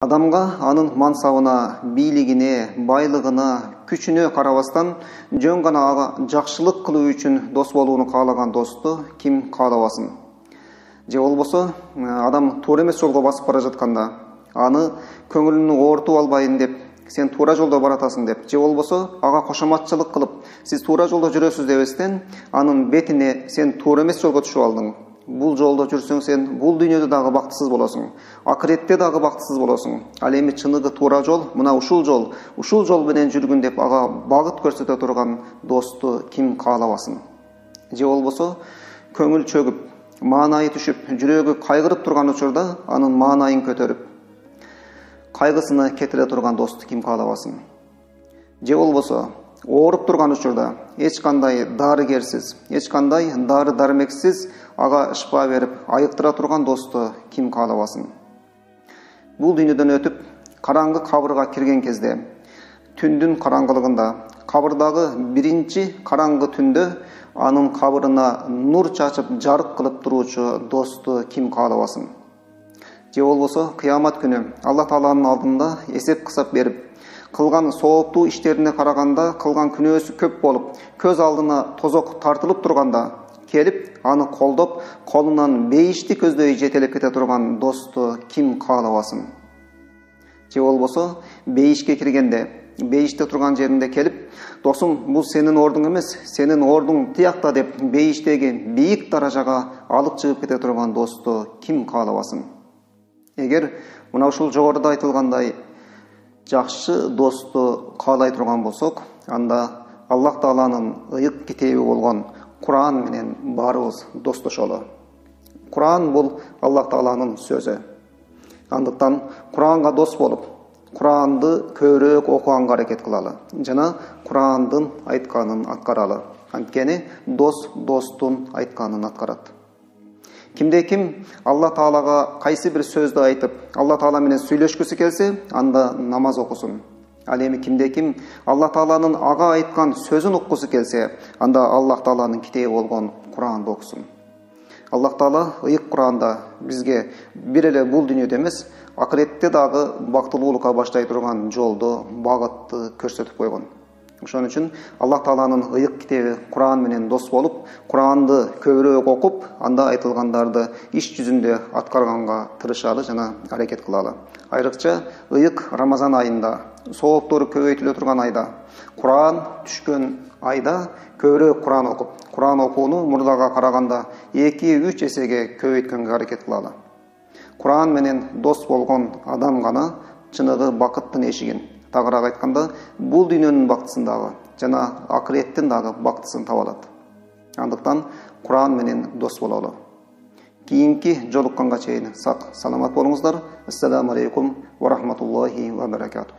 Адамга анын мансабына, бийлигине, байлыгына, күчүнө карабастан жөн гана ага жакшылык кылуу үчүн дос болууну каалаган досту ким каалабасын? Же болбосо адам туура эмес жолго басып бара жатканда аны көңүлүнү оортуп албайын деп, сен туура жолдо баратасың деп, же болбосо ага кошоматчылык кылып, сиз туура жолдо жүрөсүз дебестен анын бетине сен туура эмес жолго түшүп алдың. Бул жолдо жүрсөң сен бул дүйнөдө дагы бактысыз болосуң, акыретте дагы бактысыз болосуң. Ал эми чыныгы туура жол мына ушул жол менен жүргүн деп ага багыт көрсөтө турган досту ким каалабасын? Же болбосо көңүл чөгүп, маанайы түшүп, жүрөгү кайгырып турган учурда анын маанайын көтөрүп, кайгысыны кетире турган досту ким каалабасын? Же болбосо ооруп турган учурда эч кандай дарыгерсиз, эч кандай дары дармексиз ага шыпа берип айыктыра турган досту ким каалабасын? Бул дүйнөдөн өтүп караңгы кабырга кирген кезде, түндүн караңгылыгында, кабырдагы биринчи караңгы түндө анын кабырына нур чачып жарык кылып туруучу досту ким каалабасын? Же болбосо кыямат күнү Алла Тааланын алдында эсеп кысап берип, кылган сооптуу иштерине караганда кылган күнөөсү көп болуп, көз алдына тозок тартылып турганда келип аны колдоп, колунан бейишти көздөй жетелеп кете турган досту ким каалабасын? Же болбосо бейишке киргенде, бейиште турган жеринде келип, досум, бул сенин ордуң эмес, сенин ордуң тиякта деп бейиштеги бийик даражага алып чыгып кете турган досту ким каалабасын? Эгер мына ушул жогоруда айтылгандай жакшы досту каалай турган болсок, анда Аллах Тааланын ыйык китеби болгон Куран менен баарыбыз достошолу. Куран бул Аллах Тааланын сөзү. Андыктан Куранга дос болуп, Куранды көбүрөөк окуганга аракет кылалы жана Курандын айтканын аткаралы. Анткени дос достун айтканын аткарат. Кимде ким Алла Таалага кайсы бир сөздү айтып, Алла Таала менен сүйлөшкүсү келсе, анда намаз окусун. Ал эми кимде ким Алла Тааланын ага айткан сөзүн уккусу келсе, анда Аллах Тааланын китеби болгон Куранды окусун. Аллах Таала ыйык Куранда бизге бир эле бул дүйнөдө эмес, акыретте дагы бактылуулукка баштай турган жолду, багытты көрсөтүп койгон. Ошон үчүн Аллах Тааланын ыйык китеби Куран менен дос болуп, Куранды көбүрөөк окуп, анда айтылгандарды иш жүзүндө аткарганга тырышалы жана аракет кылалы. Айрыкча ыйык Рамазан айында, сооптору көбөйтүлө турган айда, Куран түшкөн айда көбүрөөк Куран окуп, Куран окууну мурдага караганда 2-3 эсеге көбөйткөнгө аракет кылалы. Куран менен дос болгон адам гана чыныгы бакыттын эшигин, тагыраак айтканда, бул дүйнөнүн бактысын дагы жана акыреттин дагы бактысын таба алат. Андыктан Куран менен дос бололу. Кийинки жолукканга чейин сак саламат болуңуздар. Ассаламу алейкум ва рахматуллахи ва баракатух.